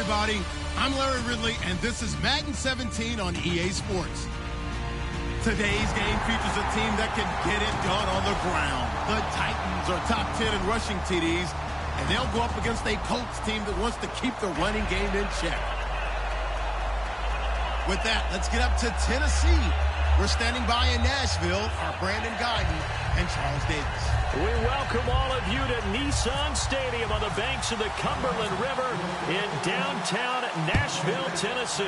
everybody. I'm Larry Ridley, and this is Madden 17 on EA Sports. Today's game features a team that can get it done on the ground. The Titans are top 10 in rushing TDs, and they'll go up against a Colts team that wants to keep the running game in check. With that, let's get up to Tennessee. We're standing by in Nashville, our Brandon Guyton and Charles Davis. We welcome all of you to Nissan Stadium on the banks of the Cumberland River in downtown Nashville, Tennessee.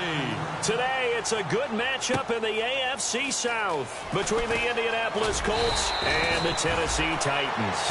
Today, it's a good matchup in the AFC South between the Indianapolis Colts and the Tennessee Titans.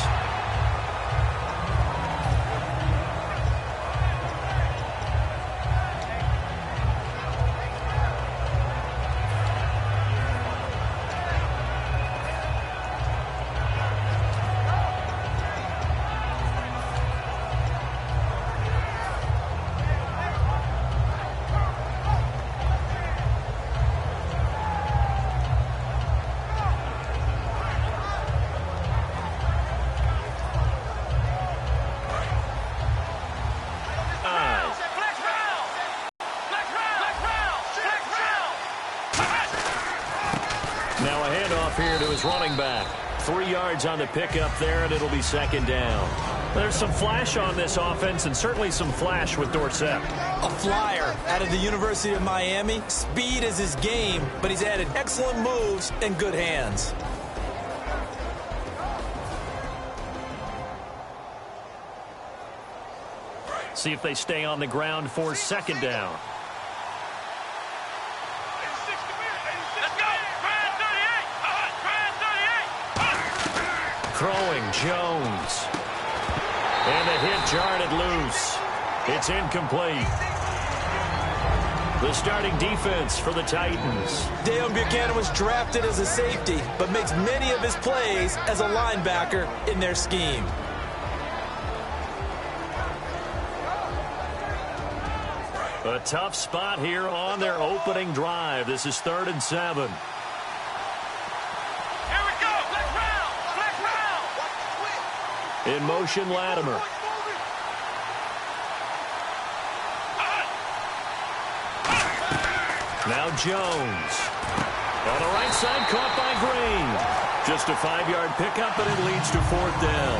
Now a handoff here to his running back. 3 yards on the pickup there, and it'll be second down. There's some flash on this offense, and certainly some flash with Dorsett. A flyer out of the University of Miami. Speed is his game, but he's added excellent moves and good hands. See if they stay on the ground for second down. Throwing Jones. And the hit jarred it loose. It's incomplete. The starting defense for the Titans. Dale Buchanan was drafted as a safety, but makes many of his plays as a linebacker in their scheme. A tough spot here on their opening drive. This is 3rd and 7. In motion, Latimer. Now Jones. On the right side, caught by Green. Just a 5-yard pickup, and it leads to 4th down.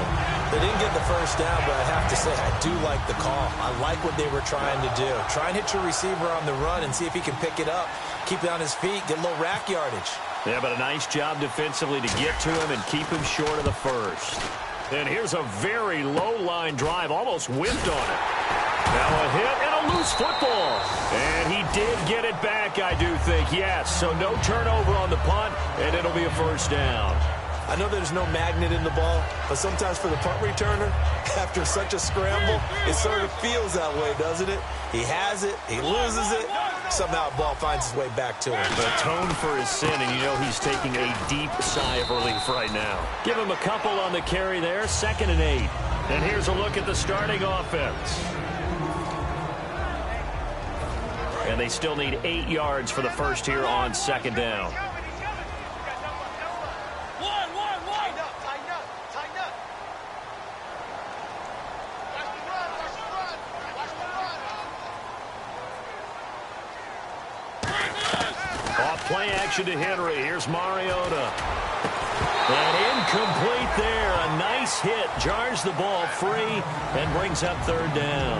They didn't get the first down, but I have to say, I do like the call. I like what they were trying to do. Try and hit your receiver on the run and see if he can pick it up. Keep it on his feet, get a little rack yardage. Yeah, but a nice job defensively to get to him and keep him short of the first. And here's a very low-line drive, almost whiffed on it. Now a hit and a loose football. And he did get it back, I do think, yes. So no turnover on the punt, and it'll be a first down. I know there's no magnet in the ball, but sometimes for the punt returner, after such a scramble, it sort of feels that way, doesn't it? He has it, he loses it, somehow the ball finds its way back to him. Atone for his sin, and you know he's taking a deep sigh of relief right now. Give him a couple on the carry there, 2nd and 8. And here's a look at the starting offense. And they still need 8 yards for the first here on 2nd down. Play action to Henry. Here's Mariota. And incomplete there. A nice hit. Jars the ball free and brings up 3rd down.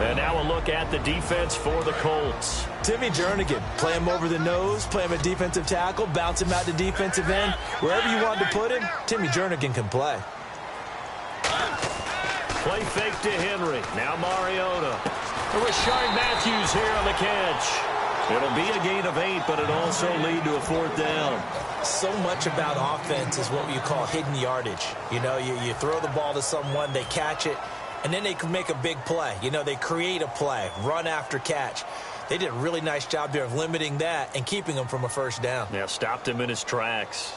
And now a look at the defense for the Colts. Timmy Jernigan, play him over the nose, play him a defensive tackle, bounce him out to defensive end. Wherever you want to put him, Timmy Jernigan can play. Play fake to Henry. Now Mariota. Rashard Matthews here on the catch. It'll be a gain of 8, but it'll also lead to a 4th down. So much about offense is what you call hidden yardage. You know, you throw the ball to someone, they catch it, and then they can make a big play. You know, they create a play, run after catch. They did a really nice job there of limiting that and keeping him from a first down. Yeah, stopped him in his tracks.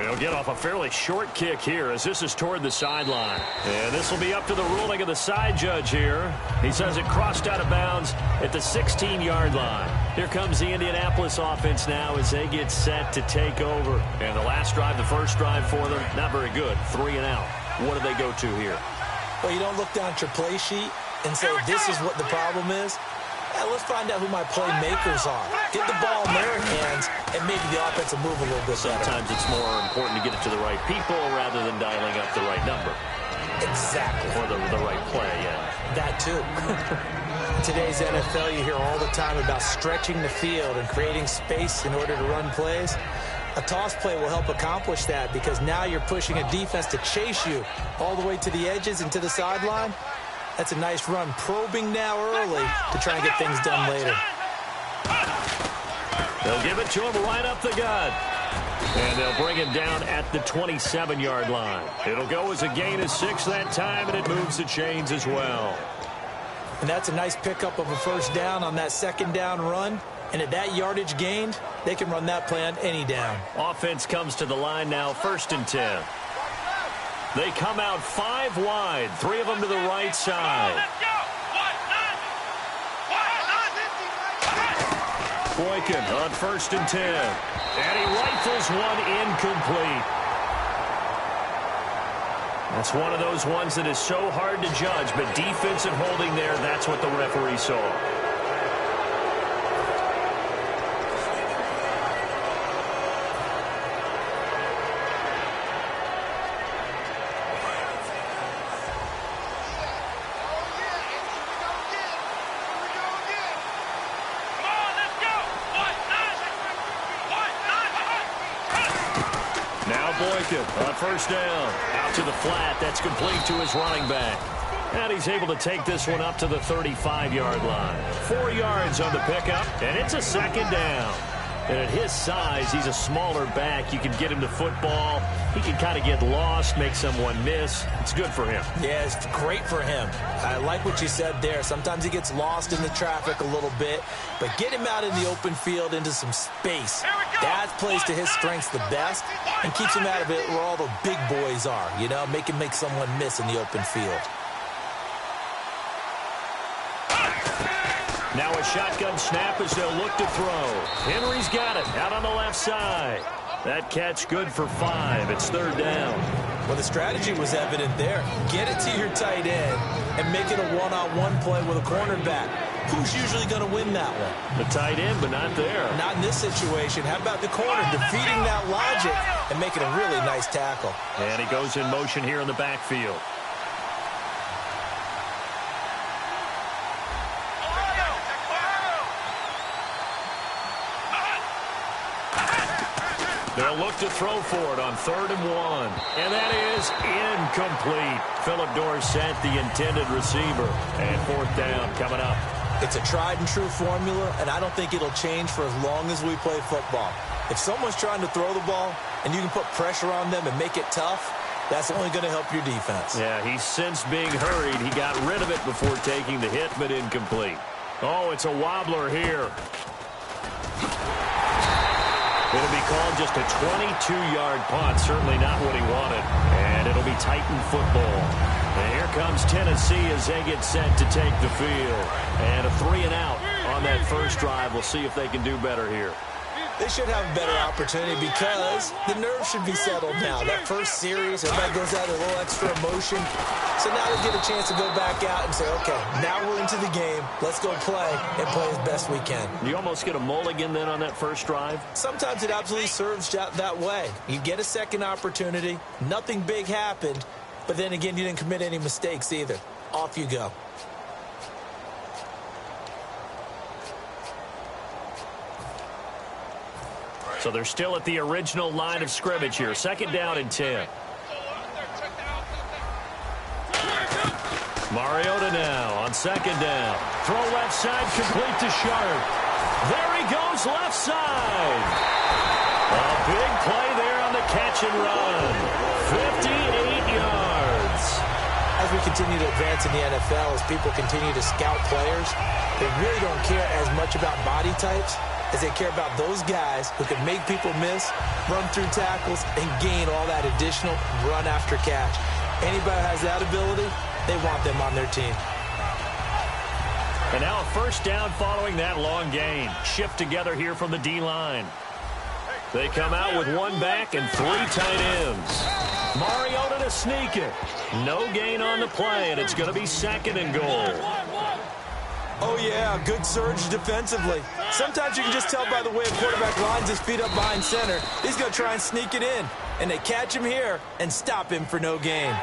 He'll get off a fairly short kick here as this is toward the sideline. And this will be up to the ruling of the side judge here. He says it crossed out of bounds at the 16-yard line. Here comes the Indianapolis offense now as they get set to take over. And the last drive, the first drive for them, not very good. 3 and out. what do they go to here? Well, you don't look down at your play sheet and say, this is what the problem is. Yeah, let's find out who my playmakers are. Get the ball in their hands, and maybe the offense will move a little bit better. Sometimes it's more important to get it to the right people rather than dialing up the right number. Exactly. Or the right play, yeah. That, too. In today's NFL, you hear all the time about stretching the field and creating space in order to run plays. A toss play will help accomplish that because now you're pushing a defense to chase you all the way to the edges and to the sideline. That's a nice run, probing now early to try and get things done later. They'll give it to him right up the gut. And they'll bring him down at the 27-yard line. It'll go as a gain of 6 that time, and it moves the chains as well. And that's a nice pickup of a first down on that second down run. And at that yardage gained, they can run that play on any down. Offense comes to the line now, 1st and 10. They come out 5 wide, 3 of them to the right side. Boykin on 1st and 10. And he rifles one incomplete. That's one of those ones that is so hard to judge, but defensive holding there, that's what the referee saw. Boykin on 1st down. Out to the flat. That's complete to his running back. And he's able to take this one up to the 35-yard line. 4 yards on the pickup, and it's a 2nd down. And at his size, he's a smaller back. You can get him to football. He can kind of get lost, make someone miss. It's good for him. Yeah, it's great for him. I like what you said there. Sometimes he gets lost in the traffic a little bit, but get him out in the open field into some space. That plays to his strengths the best and keeps him out of it where all the big boys are, you know, make him make someone miss in the open field. Now a shotgun snap as they'll look to throw. Henry's got it out on the left side. That catch good for 5. It's 3rd down. Well, the strategy was evident there. Get it to your tight end and make it a one-on-one play with a cornerback. Who's usually going to win that one? The tight end, but not there. Not in this situation. How about the corner defeating that logic and making a really nice tackle? And he goes in motion here in the backfield. They'll look to throw for it on 3rd and 1. And that is incomplete. Philip Dorsett, the intended receiver. And 4th down coming up. It's a tried-and-true formula, and I don't think it'll change for as long as we play football. If someone's trying to throw the ball and you can put pressure on them and make it tough, that's only going to help your defense. Yeah, he's since being hurried. He got rid of it before taking the hit, but incomplete. Oh, it's a wobbler here. It'll be called just a 22-yard punt. Certainly not what he wanted. And it'll be Titan football. And here comes Tennessee as they get set to take the field. And a 3-and-out on that first drive. We'll see if they can do better here. They should have a better opportunity because the nerves should be settled now. That first series, everybody goes out with a little extra emotion. So now they get a chance to go back out and say, okay, now we're into the game. Let's go play and play as best we can. You almost get a mulligan then on that first drive? Sometimes it absolutely serves that way. You get a second opportunity. Nothing big happened. But then again, you didn't commit any mistakes either. Off you go. So they're still at the original line of scrimmage here. 2nd down and 10. Mariota now on 2nd down. Throw left side, complete to Sharp. There he goes, left side. A big play there on the catch and run. 58 yards. As we continue to advance in the NFL, as people continue to scout players, they really don't care as much about body types as they care about those guys who can make people miss, run through tackles, and gain all that additional run after catch. Anybody who has that ability, they want them on their team. And now a first down following that long gain. Shift together here from the D-line. They come out with 1 back and 3 tight ends. Mariota to sneak it. No gain on the play, and it's going to be 2nd and goal. Oh, yeah, good surge defensively. Sometimes you can just tell by the way a quarterback lines his feet up behind center. He's going to try and sneak it in. And they catch him here and stop him for no gain.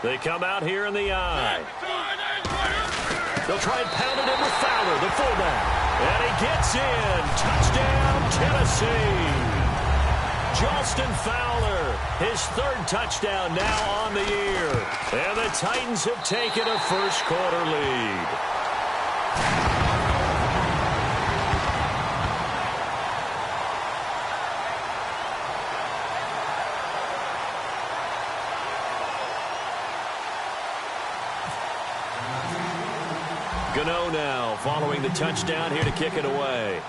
They come out here in the eye. They'll try and pound it in with Fowler, the fullback. And he gets in. Touchdown, Tennessee. Justin Fowler, his 3rd touchdown now on the year. And the Titans have taken a first-quarter lead. Gano now following the touchdown here to kick it away.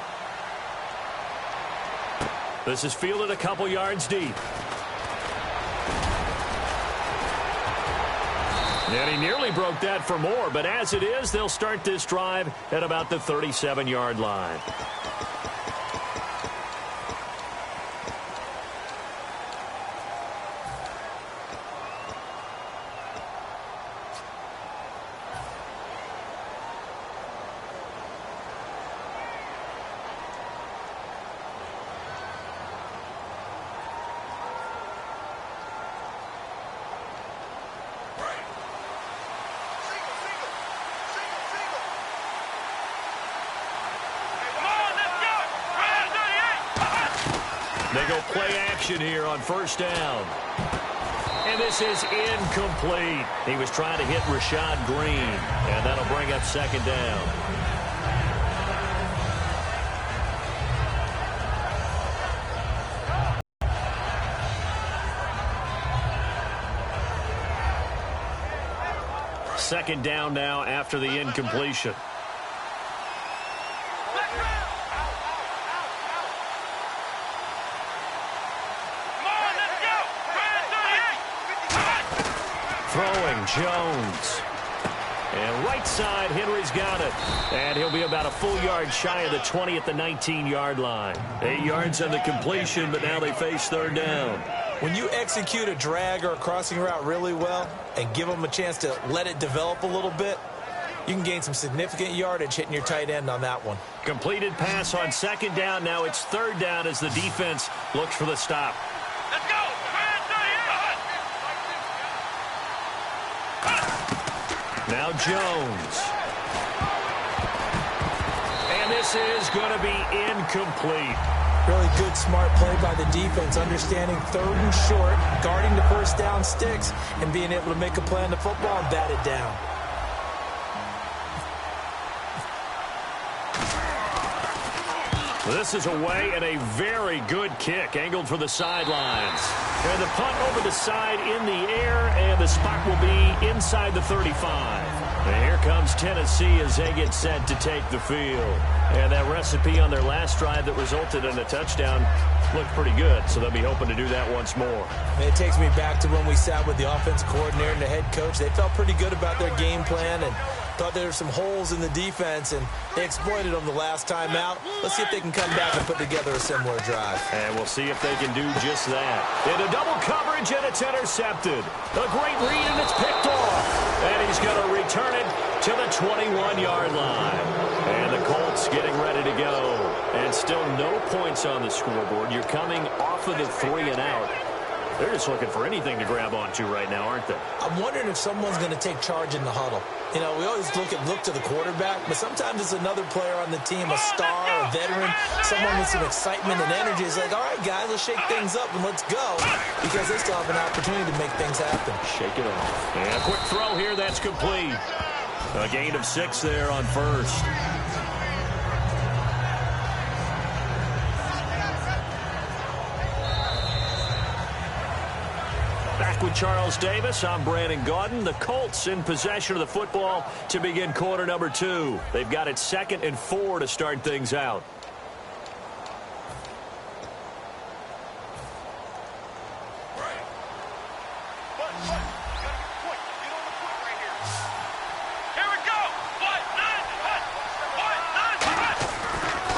This is fielded a couple yards deep. And he nearly broke that for more, but as it is, they'll start this drive at about the 37-yard line. They go play action here on 1st down. And this is incomplete. He was trying to hit Rashad Green, and that'll bring up 2nd down. Second down now after the incompletion. Throwing, Jones. And right side, Henry's got it. And he'll be about a full yard shy of the 20 at the 19-yard line. 8 yards on the completion, but now they face 3rd down. When you execute a drag or a crossing route really well and give them a chance to let it develop a little bit, you can gain some significant yardage hitting your tight end on that one. Completed pass on 2nd down. Now it's 3rd down as the defense looks for the stop. Let's go! Now Jones. And this is going to be incomplete. Really good, smart play by the defense, understanding 3rd and short, guarding the 1st down sticks, and being able to make a play on the football and bat it down. This is away and a very good kick, angled for the sidelines. And the punt over the side in the air, and the spot will be inside the 35. And here comes Tennessee as they get set to take the field. And that recipe on their last drive that resulted in a touchdown looked pretty good, so they'll be hoping to do that once more. And it takes me back to when we sat with the offense coordinator and the head coach. They felt pretty good about their game plan and thought there were some holes in the defense, and they exploited them the last time out. Let's see if they can come back and put together a similar drive. And we'll see if they can do just that. Into double coverage, and it's intercepted. A great read, and it's picked off. And he's going to return it to the 21-yard line. And the Colts getting ready to go. And still no points on the scoreboard. You're coming off of the 3 and out. They're just looking for anything to grab onto right now, aren't they? I'm wondering if someone's going to take charge in the huddle. You know, we always look to the quarterback, but sometimes it's another player on the team, a star, a veteran, someone with some excitement and energy. It's like, all right, guys, let's shake things up and let's go, because they still have an opportunity to make things happen. Shake it off. And a quick throw here, that's complete. A gain of 6 there on 1st. Back with Charles Davis, I'm Brandon Gaudin. The Colts in possession of the football to begin quarter number 2. They've got it 2nd and 4 to start things out.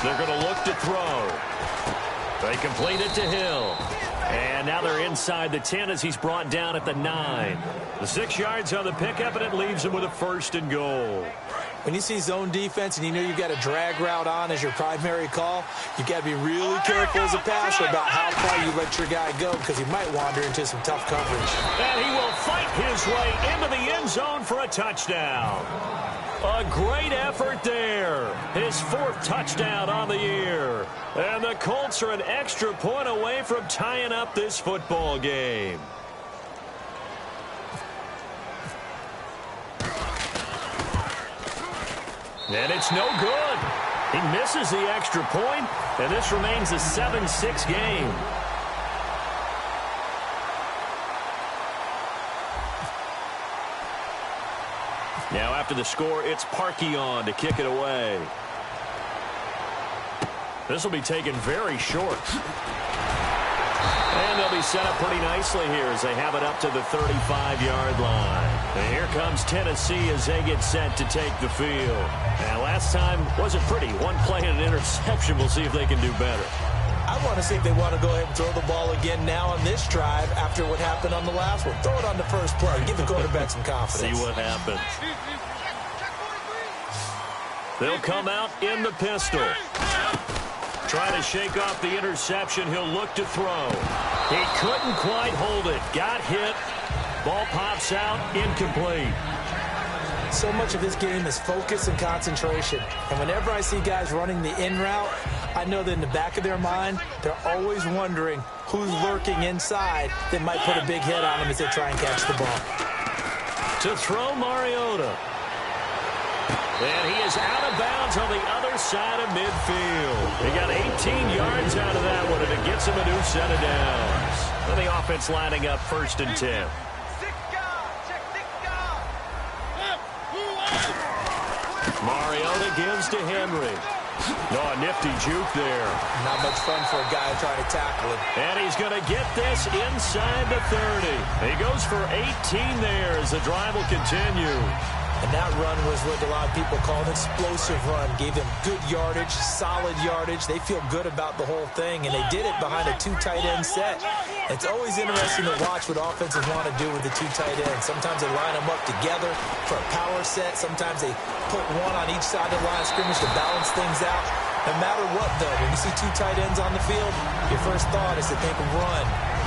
They're going to look to throw. They complete it to Hill. And now they're inside the 10 as he's brought down at the 9. The 6 yards on the pickup, and it leaves him with a 1st and goal. When you see zone defense and you know you've got a drag route on as your primary call, you've got to be really careful as a passer about how far you let your guy go because he might wander into some tough coverage. And he will fight his way into the end zone for a touchdown. A great effort there. His 4th touchdown on the year. And the Colts are an extra point away from tying up this football game. And it's no good. He misses the extra point, and this remains a 7-6 game. Now after the score, it's Parkey on to kick it away. This will be taken very short. And they'll be set up pretty nicely here as they have it up to the 35-yard line. And here comes Tennessee as they get set to take the field. And last time wasn't pretty. One play and an interception. We'll see if they can do better. I want to see if they want to go ahead and throw the ball again now on this drive after what happened on the last one. Throw it on the first play. Give the quarterback some confidence. See what happens. They'll come out in the pistol. Trying to shake off the interception. He'll look to throw. He couldn't quite hold it. Got hit. Ball pops out. Incomplete. So much of this game is focus and concentration. And whenever I see guys running the in route, I know that in the back of their mind, they're always wondering who's lurking inside that might put a big hit on them as they try and catch the ball. To throw Mariota. And he is out of bounds on the other side of midfield. He got 18 yards out of that one, and it gets him a new set of downs. And the offense lining up 1st and 10. Mariota gives to Henry. Oh, a nifty juke there. Not much fun for a guy trying to tackle him. And he's going to get this inside the 30. He goes for 18 there as the drive will continue. And that run was what a lot of people call an explosive run. Gave them good yardage, solid yardage. They feel good about the whole thing, and they did it behind a 2 tight end set. It's always interesting to watch what offenses want to do with the 2 tight ends. Sometimes they line them up together for a power set. Sometimes they put one on each side of the line of scrimmage to balance things out. No matter what, though, when you see 2 tight ends on the field, your first thought is to think of run.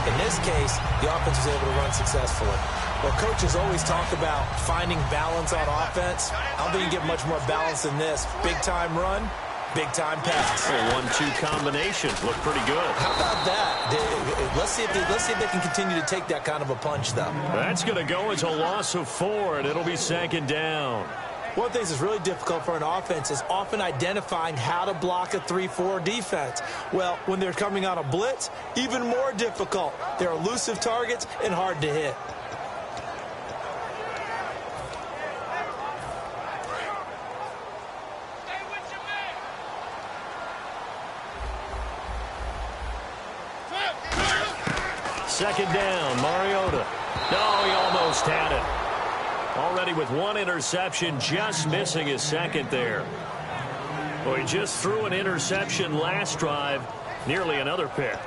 In this case, the offense was able to run successfully. Well, coaches always talk about finding balance on offense. I don't think you get much more balance than this. Big-time run, big-time pass. A 1-2 combination. Look pretty good. How about that? Let's see if they can continue to take that kind of a punch, though. That's going to go as a loss of 4, and it'll be 2nd down. One of the things that's really difficult for an offense is often identifying how to block a 3-4 defense. Well, when they're coming on a blitz, even more difficult. They're elusive targets and hard to hit. Second down, Mariota. No, he almost had it. Already with 1 interception, just missing his 2nd there. Well, he just threw an interception last drive, nearly another pick.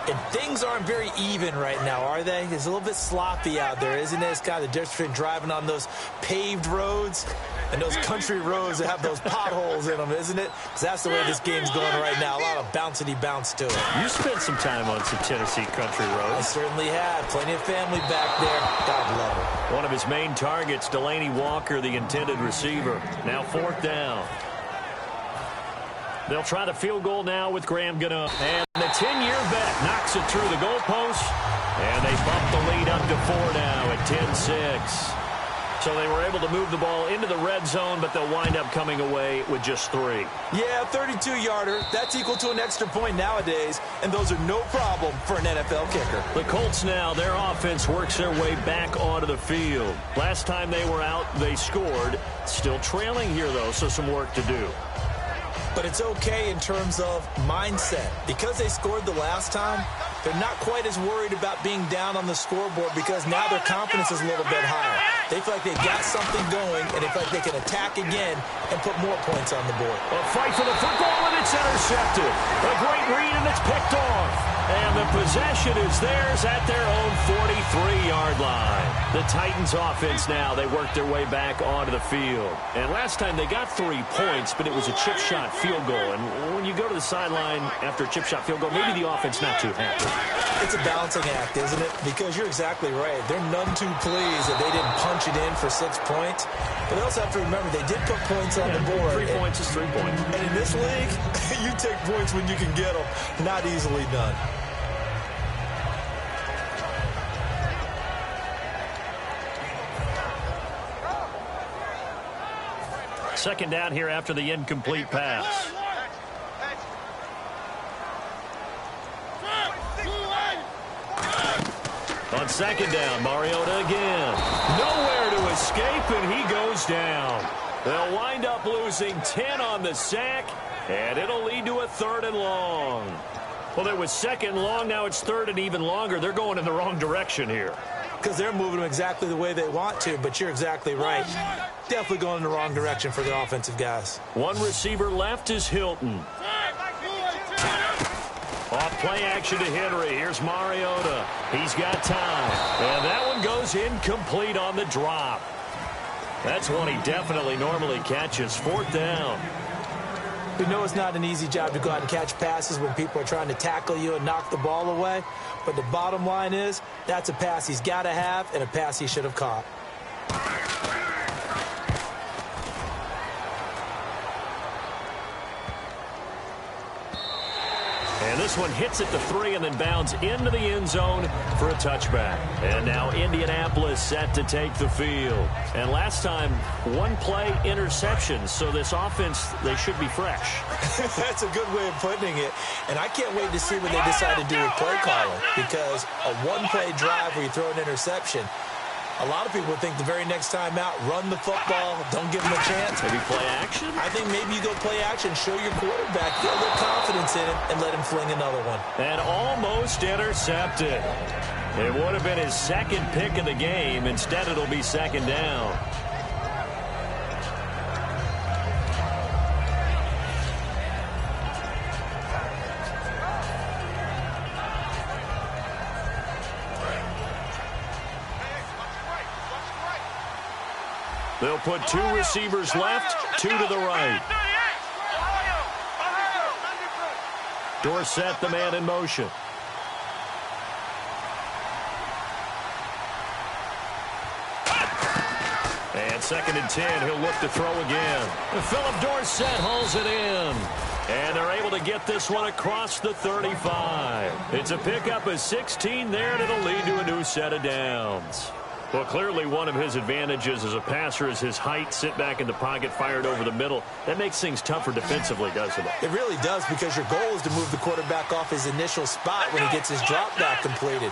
And things aren't very even right now, are they? It's a little bit sloppy out there, isn't it? It's kind of the difference between driving on those paved roads and those country roads that have those potholes in them, isn't it? Because that's the way this game's going right now. A lot of bouncy bounce to it. You spent some time on some Tennessee country roads. I certainly have. Plenty of family back there. God love it. One of his main targets, Delaney Walker, the intended receiver. Now 4th down. They'll try the field goal now with Graham Gano. And the 10-year vet knocks it through the goalpost. And they bump the lead up to 4 now at 10-6. So they were able to move the ball into the red zone, but they'll wind up coming away with just 3. Yeah, 32-yarder. That's equal to an extra point nowadays, and those are no problem for an NFL kicker. The Colts now, their offense works their way back onto the field. Last time they were out, they scored. Still trailing here, though, so some work to do. But it's okay in terms of mindset. Because they scored the last time, They're not quite as worried about being down on the scoreboard because now their confidence is a little bit higher. They feel like they've got something going, and they feel like they can attack again and put more points on the board. A fight for the football, and it's intercepted. A great read, and it's picked off. And the possession is theirs at their own 43-yard line. The Titans offense now, they work their way back onto the field. And last time they got 3 points, but it was a chip shot field goal. And when you go to the sideline after a chip shot field goal, maybe the offense not too happy. It's a balancing act, isn't it? Because you're exactly right. They're none too pleased that they didn't punch it in for 6 points. But they also have to remember they did put points on the board. 3 points is 3 points. And in this league, you take points when you can get them. Not easily done. Second down here after the incomplete pass. On second down, Mariota again. Nowhere to escape, and he goes down. They'll wind up losing 10 on the sack, and it'll lead to a 3rd and long. Well, it was 2nd and long. Now it's 3rd and even longer. They're going in the wrong direction here. Because they're moving them exactly the way they want to, but you're exactly right. Definitely going in the wrong direction for the offensive guys. One receiver left is Hilton. Off play action to Henry. Here's Mariota. He's got time. And that one goes incomplete on the drop. That's one he definitely normally catches. 4th down. We know it's not an easy job to go out and catch passes when people are trying to tackle you and knock the ball away. But the bottom line is, that's a pass he's got to have and a pass he should have caught. And this one hits at the 3 and then bounds into the end zone for a touchback. And now Indianapolis set to take the field. And last time, 1 play interception. So this offense, they should be fresh. That's a good way of putting it. And I can't wait to see what they decide to do with play calling. Because a 1-play drive where you throw an interception, a lot of people would think the very next time out, run the football, don't give them a chance. Maybe play action? I think maybe you go play action, show your quarterback, get a little confidence in it, and let him fling another one. And almost intercepted. It would have been his 2nd pick of the game. Instead, it'll be 2nd down. They'll put 2 receivers left, 2 to the right. Dorsett, the man in motion. And 2nd and 10, he'll look to throw again. Philip Dorsett hauls it in. And they're able to get this one across the 35. It's a pickup of 16 there, and it'll lead to a new set of downs. Well, clearly one of his advantages as a passer is his height, sit back in the pocket, fired over the middle. That makes things tougher defensively, doesn't it? It really does, because your goal is to move the quarterback off his initial spot when he gets his drop back completed.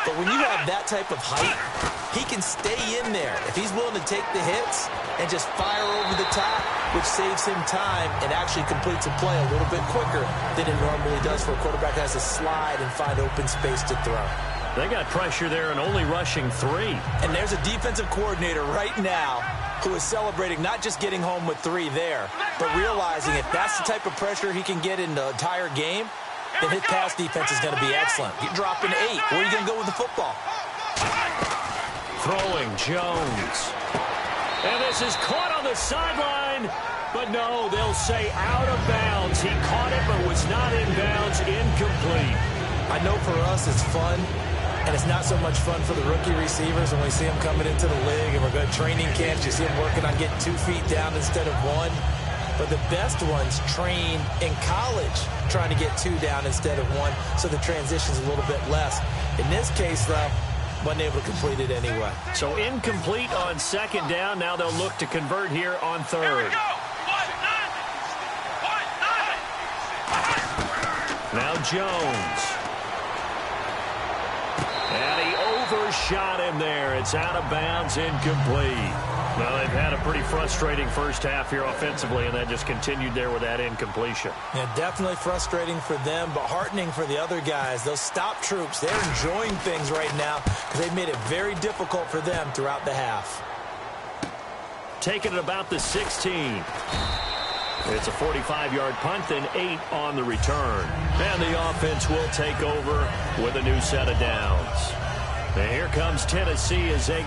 But when you have that type of height, he can stay in there if he's willing to take the hits and just fire over the top, which saves him time and actually completes a play a little bit quicker than it normally does for a quarterback that has to slide and find open space to throw. They got pressure there and only rushing 3. And there's a defensive coordinator right now who is celebrating not just getting home with 3 there, but realizing if that's the type of pressure he can get in the entire game, then his pass defense is going to be excellent. You're dropping 8. Where are you going to go with the football? Throwing Jones. And this is caught on the sideline. But no, they'll say out of bounds. He caught it but was not in bounds. Incomplete. I know for us it's fun. And it's not so much fun for the rookie receivers when we see them coming into the league and we're going to training camps. You see them working on getting 2 feet down instead of 1. But the best ones train in college trying to get 2 down instead of 1, so the transition's a little bit less. In this case, though, wasn't able to complete it anyway. So incomplete on 2nd down. Now they'll look to convert here on 3rd. Now Jones. And he First shot in there. It's out of bounds, incomplete. Well, they've had a pretty frustrating first half here offensively, and that just continued there with that incompletion. Yeah, definitely frustrating for them, but heartening for the other guys. Those stop troops, they're enjoying things right now because they've made it very difficult for them throughout the half. Taking it about the 16. It's a 45-yard punt and 8 on the return. And the offense will take over with a new set of downs. And here comes Tennessee as they